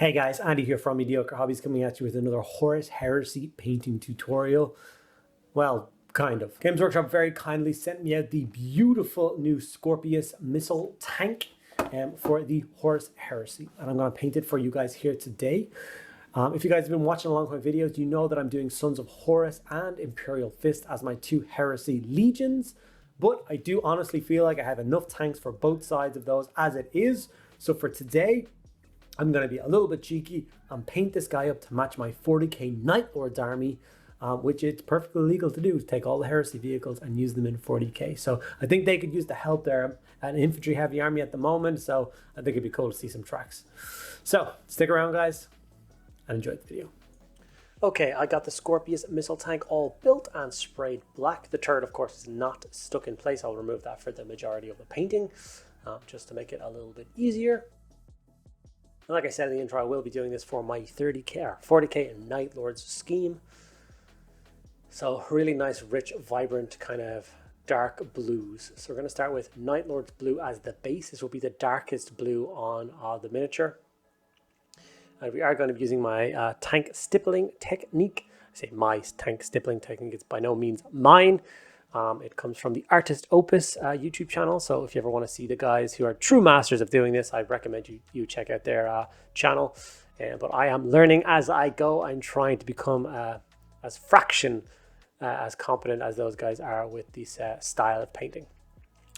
Hey guys, Andy here from Mediocre Hobbies coming at you with another Horus Heresy painting tutorial. Well, kind of. Games Workshop very kindly sent me out the beautiful new Scorpius Missile Tank for the Horus Heresy, and I'm going to paint it for you guys here today. If you guys have been watching along with my videos, you know that I'm doing Sons of Horus and Imperial Fist as my two Heresy legions, but I do honestly feel like I have enough tanks for both sides of those as it is. So for today, I'm going to be a little bit cheeky and paint this guy up to match my 40k Night Lord's army, which it's perfectly legal to do, take all the Heresy vehicles and use them in 40k. So I think they could use the help. They're an infantry heavy army at the moment, so I think it'd be cool to see some tracks. So stick around guys and enjoy the video. Okay, I got the Scorpius Missile Tank all built and sprayed black. The turret of course is not stuck in place. I'll remove that for the majority of the painting, just to make it a little bit easier. And like I said in the intro, I will be doing this for my 30k or 40k Night Lords scheme. So really nice, rich, vibrant kind of dark blues. So we're going to start with Night Lord's blue as the base. This will be the darkest blue on the miniature. And we are going to be using my tank stippling technique. I say my tank stippling technique. It's by no means mine. It comes from the Artist Opus YouTube channel, so if you ever want to see the guys who are true masters of doing this, I recommend you check out their channel. But I am learning as I go. I'm trying to become as competent as those guys are with this style of painting.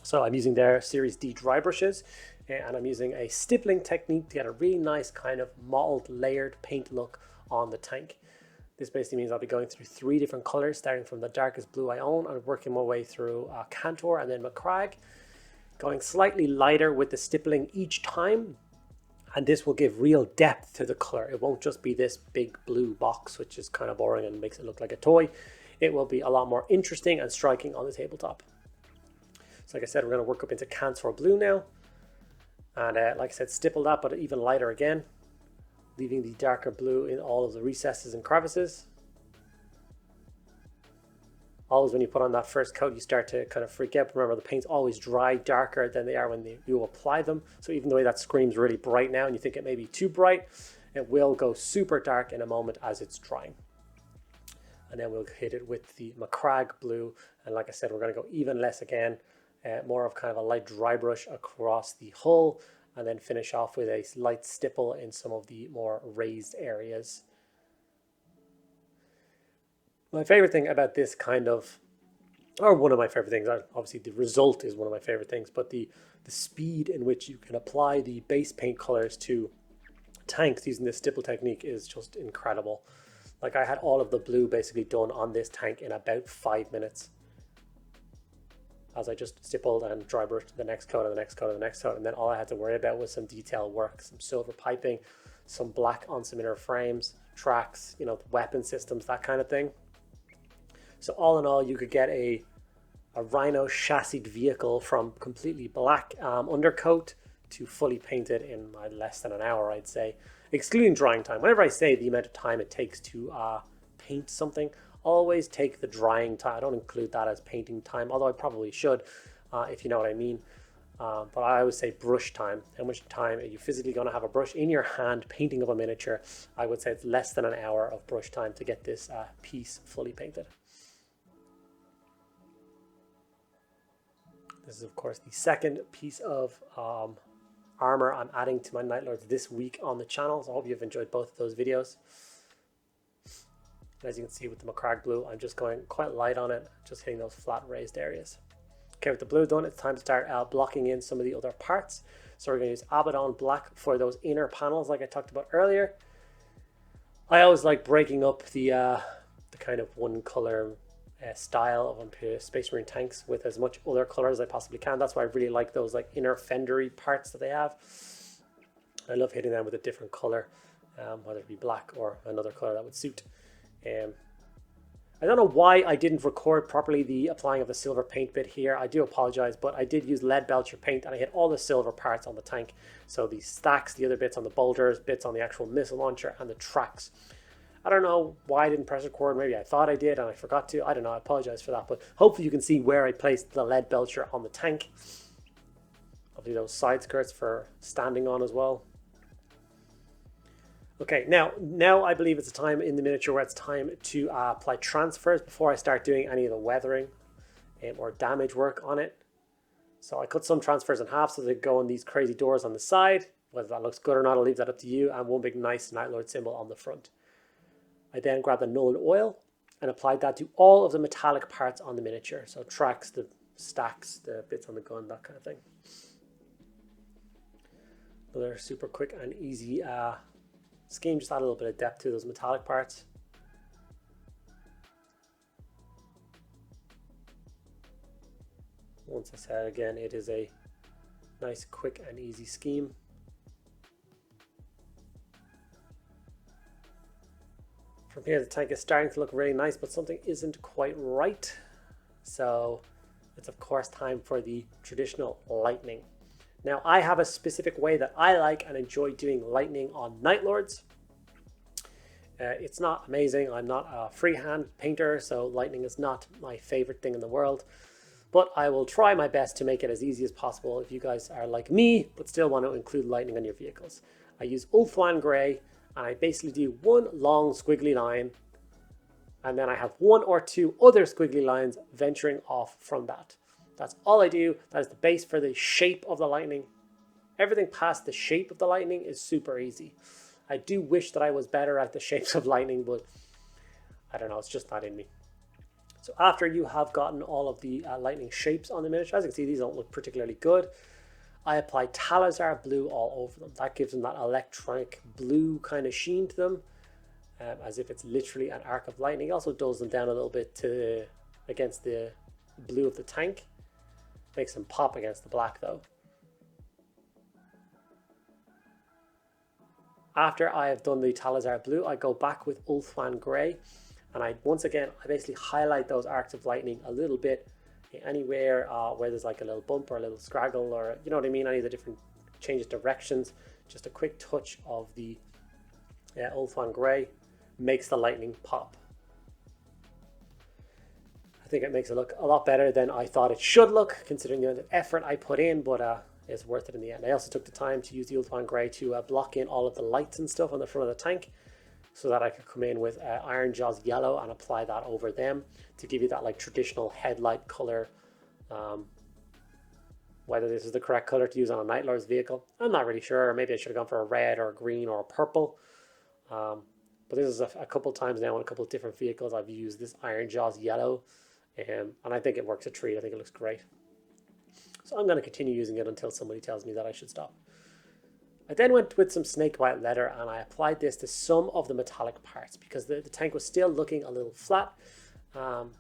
So I'm using their Series D dry brushes, and I'm using a stippling technique to get a really nice kind of mottled layered paint look on the tank. This basically means I'll be going through 3 different colors, starting from the darkest blue I own and working my way through Cantor and then Macragge, going slightly lighter with the stippling each time. And this will give real depth to the color. It won't just be this big blue box, which is kind of boring and makes it look like a toy. It will be a lot more interesting and striking on the tabletop. So like I said, we're going to work up into Cantor blue now. And like I said, stipple that, but even lighter again, leaving the darker blue in all of the recesses and crevices. Always when you put on that first coat, you start to kind of freak out. Remember, the paints always dry darker than they are when you apply them. So even the way that screams really bright now and you think it may be too bright, it will go super dark in a moment as it's drying. And then we'll hit it with the Macragge blue. And like I said, we're going to go even less again, more of kind of a light dry brush across the hull, and then finish off with a light stipple in some of the more raised areas. My favorite thing about this kind of, or one of my favorite things, obviously the result is one of my favorite things, but the speed in which you can apply the base paint colors to tanks using this stipple technique is just incredible. Like I had all of the blue basically done on this tank in about 5 minutes, as I just stippled and dry brushed the next coat and the next coat and the next coat. And then all I had to worry about was some detail work, some silver piping, some black on some inner frames, tracks, you know, weapon systems, that kind of thing. So all in all, you could get a Rhino chassised vehicle from completely black undercoat to fully painted in less than an hour, I'd say, excluding drying time. Whenever I say the amount of time it takes to paint something, always take the drying time. I don't include that as painting time, although I probably should, if you know what I mean. But I always say brush time. How much time are you physically going to have a brush in your hand painting of a miniature? I would say it's less than an hour of brush time to get this piece fully painted. This is of course the second piece of armor I'm adding to my Night Lords this week on the channel. So I hope you've enjoyed both of those videos. As you can see with the Macragge blue, I'm just going quite light on it, just hitting those flat raised areas. Okay, with the blue done, it's time to start blocking in some of the other parts. So we're going to use Abaddon black for those inner panels like I talked about earlier. I always like breaking up the kind of one color style of Space Marine tanks with as much other color as I possibly can. That's why I really like those like inner fendery parts that they have. I love hitting them with a different color, whether it be black or another color that would suit. I don't know why I didn't record properly the applying of the silver paint bit here. I do apologize, but I did use lead belcher paint and I hit all the silver parts on the tank. So the stacks, the other bits on the bolters, bits on the actual missile launcher, and the tracks. I don't know why I didn't press record. Maybe I thought I did and I forgot to. I don't know. I apologize for that. But hopefully you can see where I placed the lead belcher on the tank. Obviously those side skirts for standing on as well. Okay, now I believe it's a time in the miniature where it's time to apply transfers before I start doing any of the weathering or damage work on it. So I cut some transfers in half so they go on these crazy doors on the side. Whether that looks good or not, I'll leave that up to you. And one big nice Nightlord symbol on the front. I then grabbed the null oil and applied that to all of the metallic parts on the miniature. So tracks, the stacks, the bits on the gun, that kind of thing. Another super quick and easy scheme, just add a little bit of depth to those metallic parts. Once I said again, it is a nice, quick and easy scheme. From here, the tank is starting to look really nice, but something isn't quite right. So it's of course time for the traditional lightning. Now I have a specific way that I like and enjoy doing lightning on Nightlords. It's not amazing. I'm not a freehand painter, so lightning is not my favorite thing in the world. But I will try my best to make it as easy as possible if you guys are like me, but still want to include lightning on your vehicles. I use Ulthuan Grey, and I basically do one long squiggly line, and then I have one or two other squiggly lines venturing off from that. That's all I do. That is the base for the shape of the lightning. Everything past the shape of the lightning is super easy. I do wish that I was better at the shapes of lightning, but I don't know, it's just not in me. So after you have gotten all of the lightning shapes on the miniature, as you can see, these don't look particularly good. I apply Talazar blue all over them. That gives them that electronic blue kind of sheen to them, as if it's literally an arc of lightning. It also dulls them down a little bit against the blue of the tank. Makes them pop against the black though. After I have done the Talazar blue, I go back with Ulthuan Grey, and I basically highlight those arcs of lightning a little bit anywhere where there's like a little bump or a little scraggle, or you know what I mean, any of the different changes directions. Just a quick touch of the Ulthuan Grey makes the lightning pop. I think it makes it look a lot better than I thought it should look, considering the effort I put in, but it's worth it in the end. I also took the time to use the Ulthuan Grey to block in all of the lights and stuff on the front of the tank, so that I could come in with Iron Jaws yellow and apply that over them to give you that like traditional headlight color. Whether this is the correct color to use on a Nightlord's vehicle, I'm not really sure. Maybe I should have gone for a red or a green or a purple. But this is a couple times now on a couple of different vehicles I've used this Iron Jaws yellow, and I think it works a treat. I think it looks great. So I'm going to continue using it until somebody tells me that I should stop. I then went with some snake white leather and I applied this to some of the metallic parts because the tank was still looking a little flat. And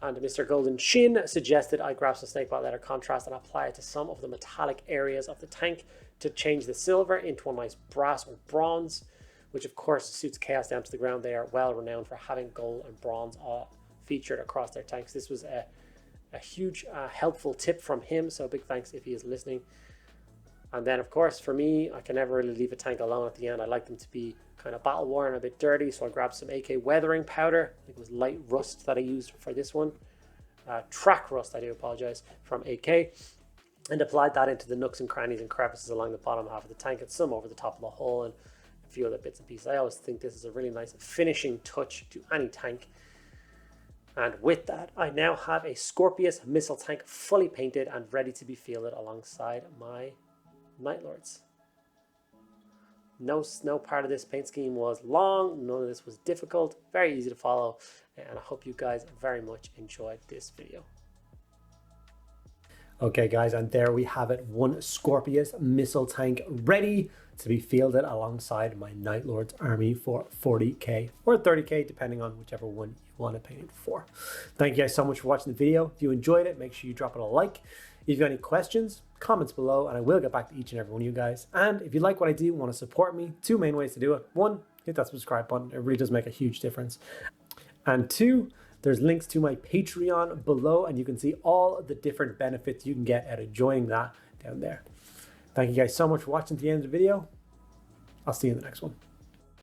Mr. Golden Shin suggested I grab some snake white leather contrast and apply it to some of the metallic areas of the tank to change the silver into a nice brass or bronze, which of course suits Chaos down to the ground. They are well renowned for having gold and bronze featured across their tanks. This was a huge helpful tip from him, so big thanks if he is listening. And then of course for me, I can never really leave a tank alone at the end. I like them to be kind of battle worn, a bit dirty, so I grabbed some AK weathering powder. I think it was light rust that I used for this one. Track rust, I do apologize, from AK, and applied that into the nooks and crannies and crevices along the bottom half of the tank and some over the top of the hull and a few other bits and pieces. I always think this is a really nice finishing touch to any tank. And with that, I now have a Scorpius Missile Tank fully painted and ready to be fielded alongside my Nightlords. No part of this paint scheme was long, none of this was difficult, very easy to follow, and I hope you guys very much enjoyed this video. Okay guys, and there we have it, one Scorpius Missile Tank ready to be fielded alongside my Nightlords army for 40k or 30k, depending on whichever one you want to paint it for. Thank you guys so much for watching the video. If you enjoyed it, make sure you drop it a like. If you have any questions, comments below, and I will get back to each and every one of you guys. And if you like what I do, want to support me, two main ways to do it. One, hit that subscribe button. It really does make a huge difference. And two, there's links to my Patreon below, and you can see all the different benefits you can get out of joining that down there. Thank you guys so much for watching to the end of the video. I'll see you in the next one.